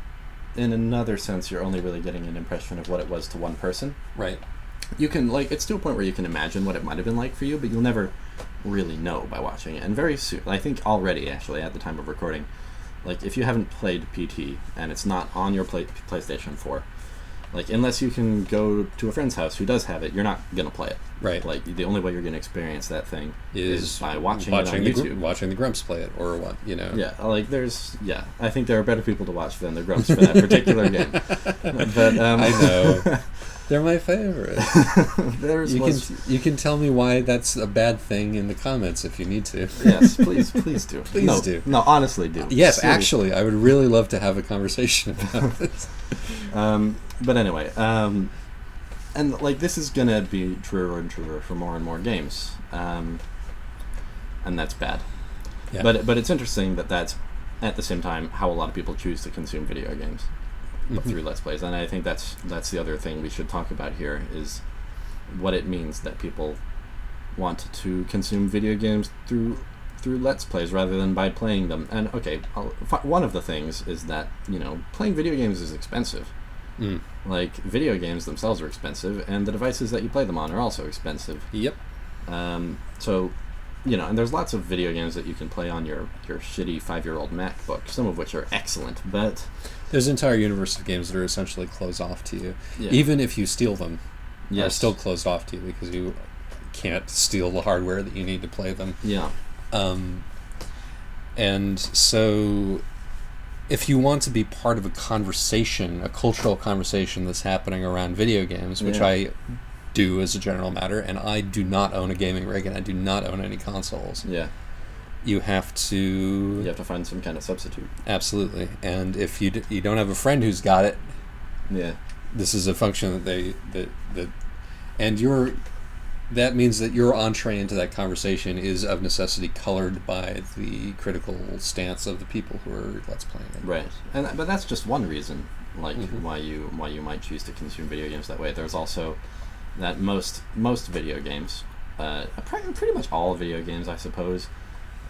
in another sense, you're only really getting an impression of what it was to one person. Right. You can, like, it's to a point where you can imagine what it might have been like for you, but you'll never really know by watching it. And very soon, I think already, actually, at the time of recording, like, if you haven't played PT and it's not on your PlayStation 4, like, unless you can go to a friend's house who does have it, you're not going to play it. Right. Like, the only way you're going to experience that thing is by watching it on the YouTube. Watching the Grumps play it, or what, you know. Yeah, like, I think there are better people to watch than the Grumps for that particular game. But I know. They're my favorite. You can tell me why that's a bad thing in the comments if you need to. Yes, please do. Please do. No, honestly do. Yes, seriously. Actually, I would really love to have a conversation about this. But anyway, and like, this is gonna be truer and truer for more and more games, and that's bad. Yeah. But it's interesting that that's at the same time how a lot of people choose to consume video games. Through Let's Plays, and I think that's the other thing we should talk about here is what it means that people want to consume video games through Let's Plays rather than by playing them. And okay, one of the things is that, you know, playing video games is expensive. Like, video games themselves are expensive, and the devices that you play them on are also expensive. Yep. So, you know, and there's lots of video games that you can play on your shitty 5-year-old MacBook, some of which are excellent, but there's an entire universe of games that are essentially closed off to you. Yeah. Even if you steal them, they're still closed off to you because you can't steal the hardware that you need to play them. Yeah. And so if you want to be part of a conversation, a cultural conversation that's happening around video games, which I do as a general matter, and I do not own a gaming rig and I do not own any consoles. Yeah. You have to find some kind of substitute. Absolutely. And if you don't have a friend who's got it, this is a function that means that your entree into that conversation is of necessity colored by the critical stance of the people who are Let's Playing it. Right. But that's just one reason, like, why you might choose to consume video games that way. There's also that most video games, pretty much all video games, I suppose,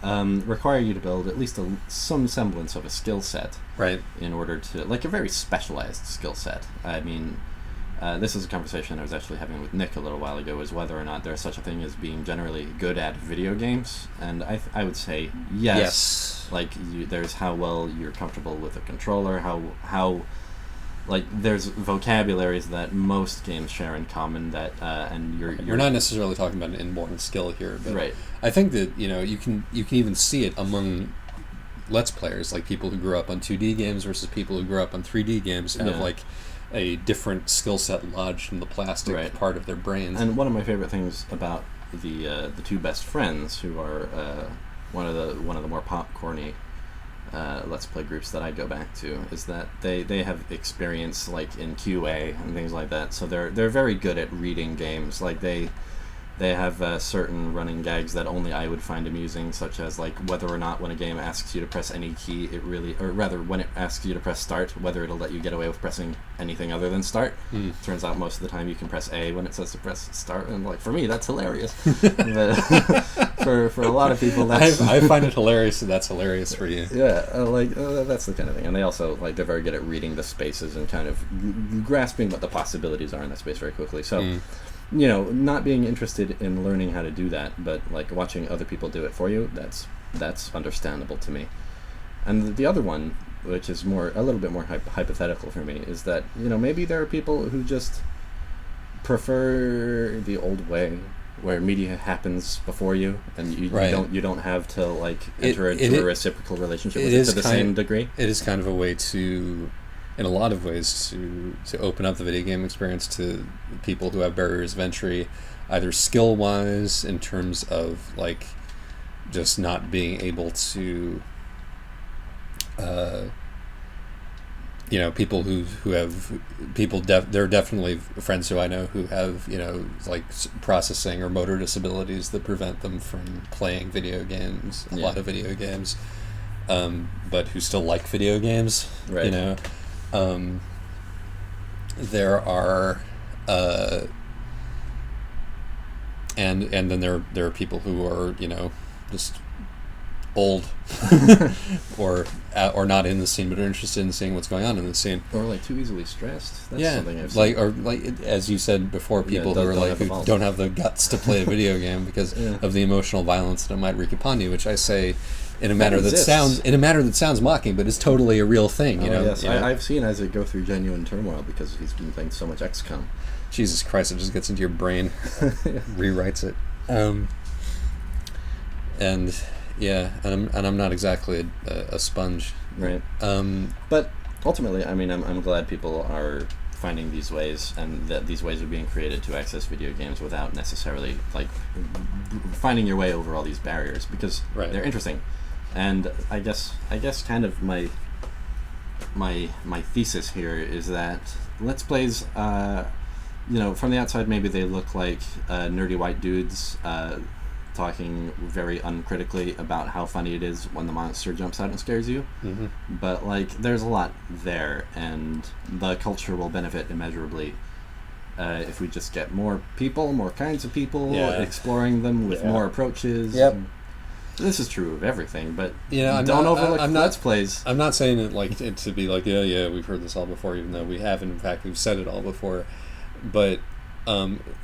require you to build at least some semblance of a skill set Right. in order to, like, a very specialized skill set. I mean, this is a conversation I was actually having with Nick a little while ago, is whether or not there's such a thing as being generally good at video games, and I would say yes. Yes. Like, there's how well you're comfortable with a controller, how like, there's vocabularies that most games share in common that, and We're not necessarily talking about an inborn skill here, but right. I think that, you can even see it among Let's Players, like people who grew up on 2D games versus people who grew up on 3D games have like a different skill set lodged in the plastic part of their brains. And one of my favorite things about the two best friends, who are one of the more popcorny Let's Play groups that I go back to, is that they have experience, like, in QA and things like that, so they're very good at reading games. Like, they have certain running gags that only I would find amusing, such as, like, whether or not when a game asks you to press any key, or rather when it asks you to press start, whether it'll let you get away with pressing anything other than start. Turns out most of the time you can press A when it says to press start, and, like, for me that's hilarious. But for a lot of people, that's I find it hilarious, and that's hilarious for you. Yeah, that's the kind of thing. And they also, like, they're very good at reading the spaces and kind of grasping what the possibilities are in that space very quickly. So, not being interested in learning how to do that, but, like, watching other people do it for you, that's understandable to me. And the other one, which is a little bit more hypothetical for me, is that, maybe there are people who just prefer the old way, where media happens before you, and you don't have to, like, enter into a reciprocal relationship with it to the same degree. It is kind of a way to, in a lot of ways, to open up the video game experience to people who have barriers of entry, either skill-wise, in terms of, like, just not being able to, people who have people. There are definitely friends who I know who have, like, processing or motor disabilities that prevent them from playing video games, a lot of video games, but who still like video games. Right. There are, and then there are people who are, just old or not in the scene but are interested in seeing what's going on in the scene, or, like, too easily stressed. That's something I've like seen. Or, like, as you said before, people who are like who don't have the guts to play a video game because of the emotional violence that it might wreak upon you, which I say in a manner that sounds mocking, but is totally a real thing. Yes, I've seen Isaac go through genuine turmoil because he's been playing so much XCOM. Jesus Christ, it just gets into your brain, rewrites it, and I'm not exactly a sponge, right? But ultimately, I mean, I'm glad people are finding these ways, and that these ways are being created to access video games without necessarily, like, finding your way over all these barriers, because they're interesting. And I guess kind of my thesis here is that Let's Plays, from the outside maybe they look like nerdy white dudes talking very uncritically about how funny it is when the monster jumps out and scares you. Mm-hmm. But, like, there's a lot there, and the culture will benefit immeasurably if we just get more kinds of people exploring them with more approaches. Yep. This is true of everything, but don't overlook Let's Plays. I'm not saying it to be like, we've heard this all before, even though we haven't. In fact, we've said it all before. But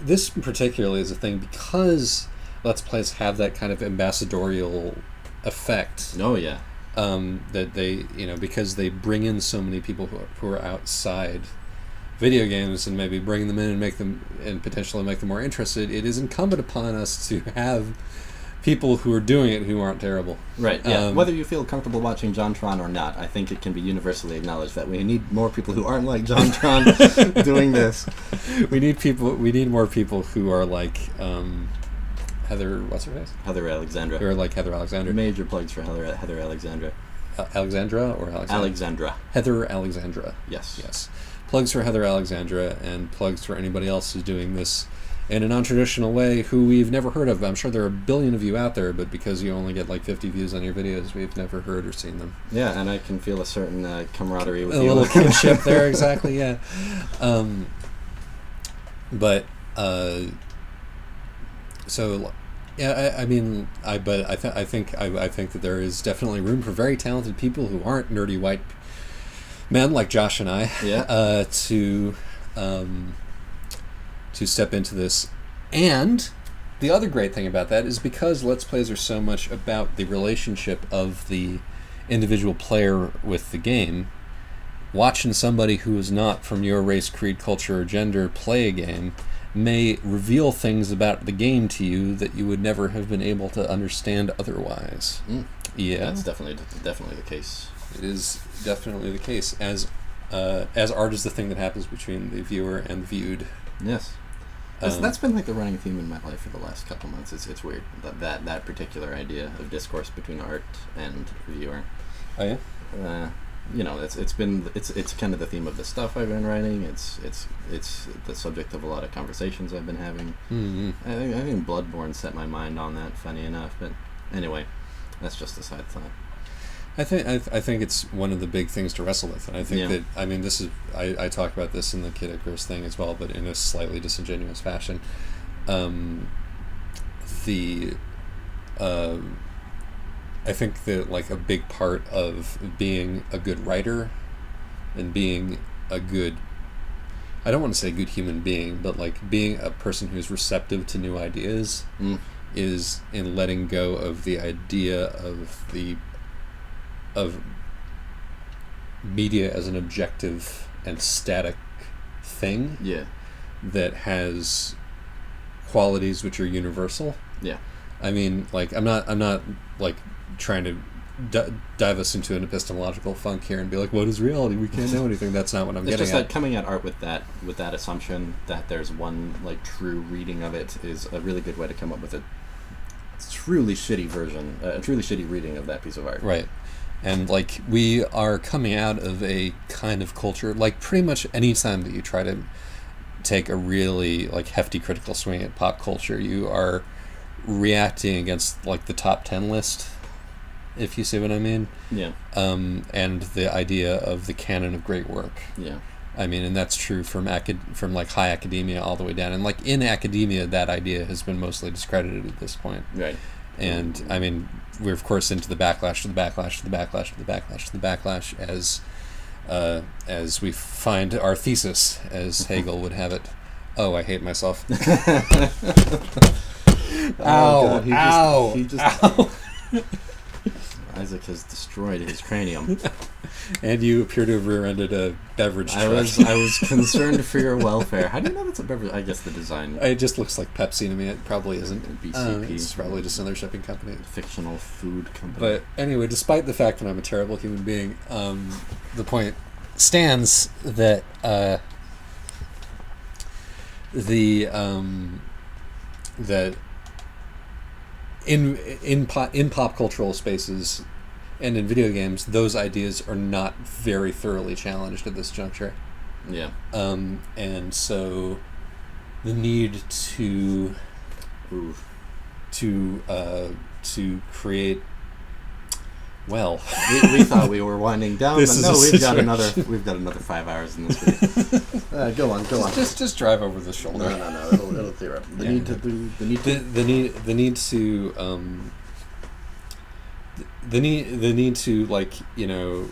this particularly is a thing because Let's Plays have that kind of ambassadorial effect. Oh, yeah. That they, because they bring in so many people who are outside video games and maybe bring them in and potentially make them more interested, it is incumbent upon us to have people who are doing it who aren't terrible. Right, yeah. Whether you feel comfortable watching JonTron or not, I think it can be universally acknowledged that we need more people who aren't like JonTron doing this. We need more people who are like Heather, what's her face? Heather Alexandra. Who are like Heather Alexandra. Major plugs for Heather Alexandra. Alexandra or Alexandra? Alexandra. Heather Alexandra. Yes. Plugs for Heather Alexandra, and plugs for anybody else who's doing this in a non-traditional way who we've never heard of. I'm sure there are a billion of you out there, but because you only get like 50 views on your videos, we've never heard or seen them. Yeah, and I can feel a certain camaraderie with you. A little kinship there, exactly, yeah. So Yeah, I mean, but I think that there is definitely room for very talented people who aren't nerdy white men like Josh and I, Yeah. To step into this. And the other great thing about that is because Let's Plays are so much about the relationship of the individual player with the game, watching somebody who is not from your race, creed, culture, or gender play a game may reveal things about the game to you that you would never have been able to understand otherwise. Yeah, That's definitely the case. it is definitely the case. As art is the thing that happens between the viewer and the viewed. Yes. That's been like the running theme in my life for the last couple months. It's weird that particular idea of discourse between art and viewer. Oh yeah. It's kind of the theme of the stuff I've been writing. It's the subject of a lot of conversations I've been having. Mm-hmm. I think Bloodborne set my mind on that. Funny enough, but anyway, that's just a side thought. I think it's one of the big things to wrestle with, and I think that this is I talk about this in the Kid Icarus thing as well, but in a slightly disingenuous fashion. I think that like a big part of being a good writer and being a good, I don't want to say good human being, but like being a person who's receptive to new ideas is in letting go of the idea of media as an objective and static thing that has qualities which are universal. Yeah. I mean, like I'm not like trying to dive us into an epistemological funk here and be like, what is reality? We can't know anything. That's not what I'm getting It's just at. that coming at art with that assumption that there's one like true reading of it is a really good way to come up with a truly shitty version, a truly shitty reading of that piece of art. Right. And like we are coming out of a kind of culture, like pretty much any time that you try to take a really like hefty critical swing at pop culture, you are reacting against like the top 10 list, if you see what I mean. Yeah. And the idea of the canon of great work. Yeah. I mean, and that's true from like high academia all the way down. And like in academia, that idea has been mostly discredited at this point. Right. And I mean, we're of course into the backlash to the backlash to the backlash to the backlash to the backlash as we find our thesis, as Hegel would have it. Oh, I hate myself. Ow! Ow! Ow! Isaac has destroyed his cranium. And you appear to have rear-ended a beverage truck. I was concerned for your welfare. How do you know that's a beverage? I guess the design. It just looks like Pepsi to me. It probably isn't. BCP. It's probably just another shipping company. Fictional food company. But anyway, despite the fact that I'm a terrible human being, the point stands that that in pop cultural spaces and in video games, those ideas are not very thoroughly challenged at this juncture. Yeah. And so the need to create. Well, we thought we were winding down, This but no, is a we've got another 5 hours in this video. Go on. Just drive over the shoulder. No. It'll clear up. The need to like, you know,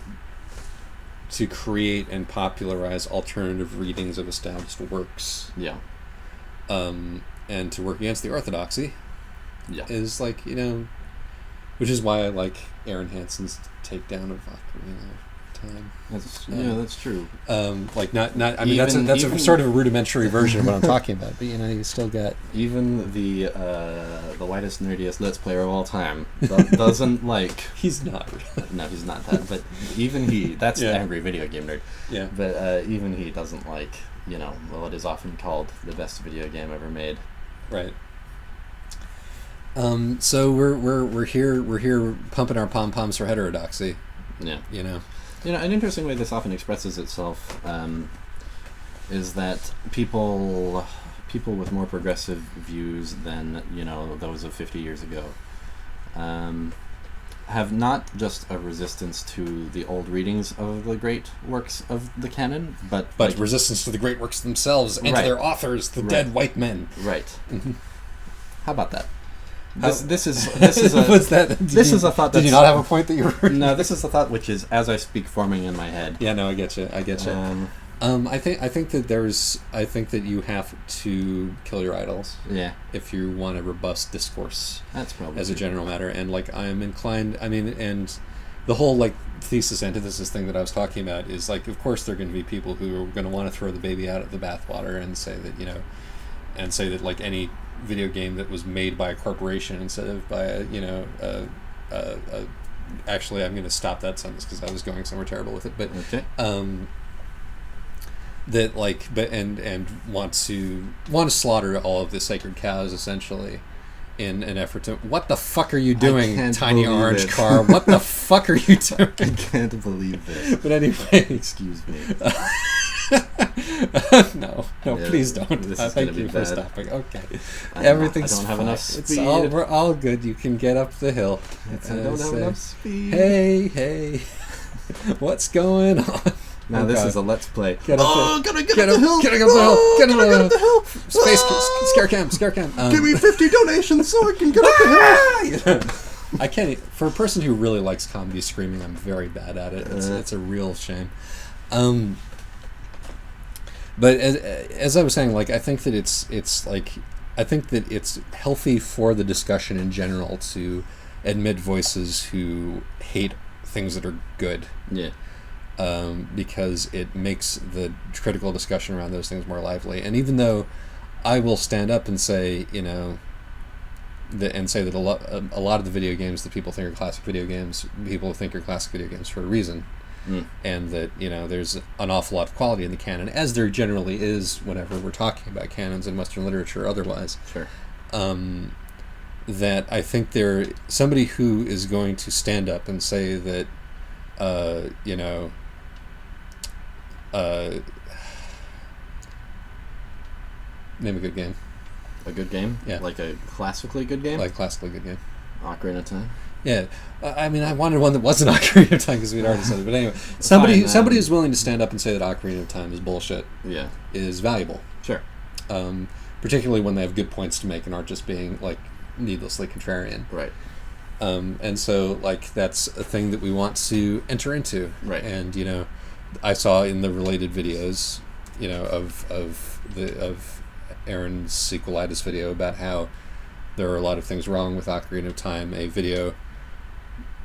to create and popularize alternative readings of established works. Yeah. And to work against the orthodoxy. Yeah. Is like, you know, which is why I like Aaron Hansen's takedown of Ocarina of Time. That's true. Like not. I mean, that's a sort of a rudimentary version of what I'm talking about. But you know, you still got even the whitest, nerdiest Let's Player of all time doesn't like. He's not. No, he's not that. But even he, that's the angry video game nerd. Yeah. But even he doesn't like, you know, what is often called the best video game ever made. Right. So we're here pumping our pom poms for heterodoxy. Yeah. You know, an interesting way this often expresses itself is that people with more progressive views than, you know, those of 50 years ago have not just a resistance to the old readings of the great works of the canon, but like, resistance to the great works themselves and to their authors, the dead white men. Right. How about that? This is a What's that? this is a thought. Did you not have a point that you were? No, this is a thought which is, as I speak, forming in my head. Yeah, no, I get you. I think that you have to kill your idols. Yeah, if you want a robust discourse. That's probably as a true. general matter, and like I'm inclined. I mean, and the whole like thesis antithesis thing that I was talking about is like, of course, there are going to be people who are going to want to throw the baby out of the bathwater and say that like any video game that was made by a corporation instead of by actually, I'm going to stop that sentence because I was going somewhere terrible with it, but Okay. that like and want to slaughter all of the sacred cows essentially in an effort to, what the fuck are you doing, tiny orange it. car? What the fuck are you doing? I can't believe this. But anyway, Excuse me. no, Yeah, please don't. this is Thank gonna be you for bad. stopping. Okay, I everything's don't have fine. enough It's speed. we're all good. You can get up the hill. I don't have enough speed. Hey, what's going on? Now Oh, this God. is a let's play. Get up Gotta Get up up the hill. Get up the hill. Oh, Get up gotta the get up the hill. Space Ah! scare cam. Give me 50 donations so I can get up the hill. I can't. For a person who really likes comedy screaming, I'm very bad at it. It's a real shame. But as I was saying, like I think that it's healthy for the discussion in general to admit voices who hate things that are good. Yeah. Because it makes the critical discussion around those things more lively. And even though I will stand up and say, that a lot of the video games that people think are classic video games, people think are classic video games for a reason, and that there's an awful lot of quality in the canon, as there generally is whenever we're talking about canons in Western literature or otherwise. Sure. That I think somebody who is going to stand up and say that, name a good game. A good game? Yeah. Like a classically good game? Like classically good game. Ocarina of Time? Yeah. I mean, I wanted one that wasn't Ocarina of Time because we'd already said it. But anyway, somebody who's willing to stand up and say that Ocarina of Time is bullshit Yeah. is valuable. Sure. Particularly when they have good points to make and aren't just being, like, needlessly contrarian. Right. And so, like, that's a thing that we want to enter into. Right. And, I saw in the related videos, of Aaron's Sequelitis video about how there are a lot of things wrong with Ocarina of Time, a video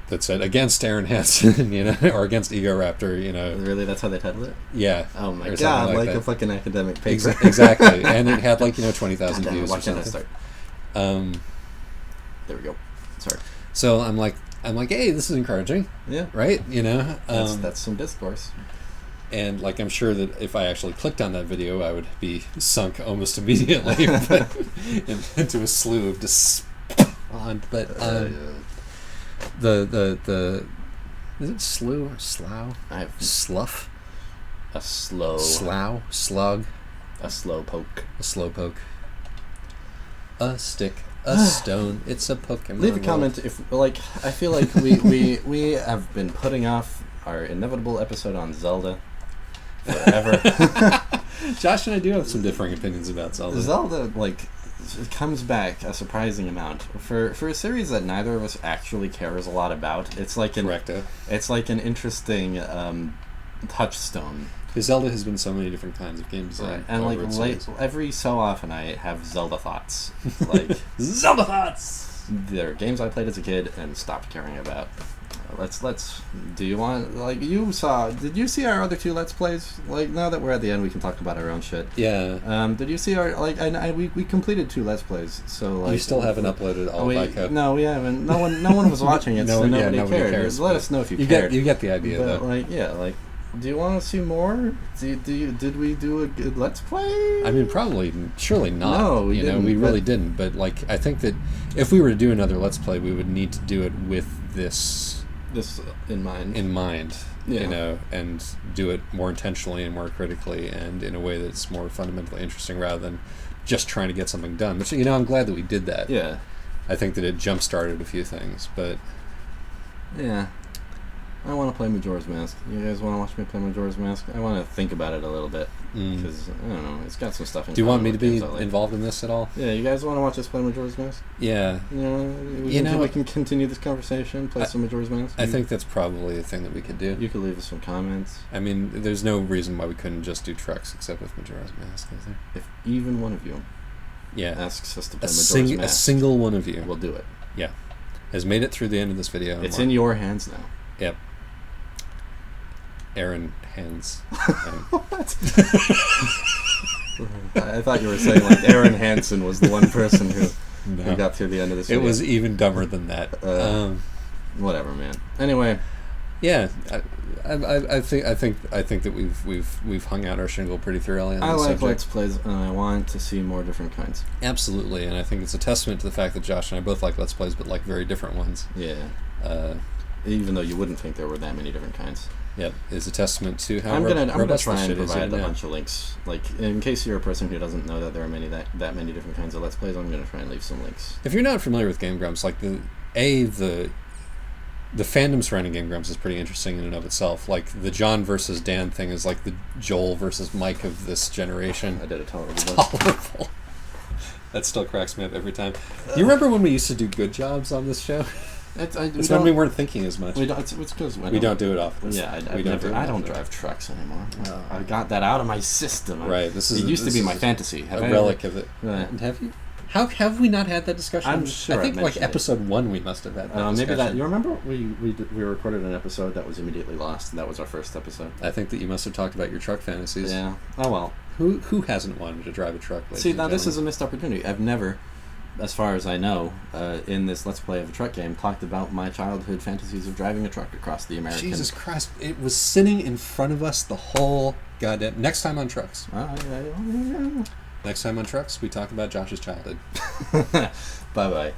that said against Aaron Hansen, or against Egoraptor, Really? That's how they titled it? Yeah. Oh my or god, something like that. a fucking academic paper. Exactly. And it had, like, 20,000 God damn it, views why or can't I something. start? There we go. Sorry. So I'm like, hey, this is encouraging, Yeah. right? That's some discourse. And, like, I'm sure that if I actually clicked on that video, I would be sunk almost immediately but into a slew of despond. But the is it slew or slough? I have Slough? a slow Slough? Slug? a slow poke. A slowpoke? A stick? A stone? It's a Pokemon. Leave a comment if, like, I feel like we have been putting off our inevitable episode on Zelda forever. Josh and I do have some differing opinions about Zelda. Zelda, like, it comes back a surprising amount for a series that neither of us actually cares a lot about. It's like it's like an interesting touchstone. Because Zelda has been so many different kinds of game design. And like over its years. every so often I have Zelda thoughts. Like Zelda thoughts. there are games I played as a kid and stopped caring about. Let's. Do you want, like, did you see our other two Let's Plays? Like, now that we're at the end, we can talk about our own shit. Yeah. Did you see our, like, we completed 2 Let's Plays, so, like, You still haven't uploaded all of ICO. No, we haven't. No one was watching it, so nobody cared. cares. Let us know if you get the idea, but, though. like, yeah, like, do you want to see more? Did we do a good Let's Play? I mean, surely not. No, we didn't, we really didn't. But, like, I think that if we were to do another Let's Play, we would need to do it with this in mind. Yeah. And do it more intentionally and more critically and in a way that's more fundamentally interesting rather than just trying to get something done. Which, I'm glad that we did that. Yeah. I think that it jump-started a few things, but... Yeah. I want to play Majora's Mask. You guys want to watch me play Majora's Mask? I want to think about it a little bit because I don't know. It's got some stuff in. Do you want me to be like. involved in this at all? Yeah, you guys want to watch us play Majora's Mask? Yeah. We can continue this conversation. Play some Majora's Mask. I think that's probably a thing that we could do. You could leave us some comments. I mean, there's no reason why we couldn't just do trucks except with Majora's Mask, is there? If even one of you Yeah. asks us to play A, Majora's Mask, a single one of you we'll do it. has made it through the end of this video. It's in your hands now. Yep. Aaron Hands. What? I thought you were saying like Aaron Hansen was the one person who got through the end of this It video. was even dumber than that. Whatever, man. Anyway, yeah, I think that we've hung out our shingle pretty thoroughly on I this like subject. Let's Plays, and I want to see more different kinds. Absolutely, and I think it's a testament to the fact that Josh and I both like Let's Plays, but like very different ones. Yeah. Uh, Even though you wouldn't think there were that many different kinds. Yep, is a testament to how I'm gonna robust try this and shit is provide even a now. bunch of links. Like in case you're a person who doesn't know that there are that many different kinds of Let's Plays, I'm gonna try and leave some links. If you're not familiar with Game Grumps, like the fandom surrounding Game Grumps is pretty interesting in and of itself. Like the John versus Dan thing is like the Joel versus Mike of this generation. I did a tolerable. Tolerable. That still cracks me up every time. You remember when we used to do good jobs on this show? It's when we weren't thinking as much. We don't. It's because we don't do it often. Yeah, we don't. I don't drive trucks anymore. I got that out of my system. Right. It used to be my fantasy. A relic of it. Have you? How have we not had that discussion? I'm sure I think I like mentioned it. episode 1 we must have had that discussion. Maybe that. You remember we recorded an episode that was immediately lost. That was our first episode. I think that you must have talked about your truck fantasies. Yeah. Oh well. Who hasn't wanted to drive a truck? See, now this is a missed opportunity. I've never, as far as I know, in this Let's Play of a truck game, talked about my childhood fantasies of driving a truck across the American. Jesus Christ! It was sitting in front of us the whole goddamn. Next time on trucks. Yeah. Next time on trucks, we talk about Josh's childhood. Bye bye.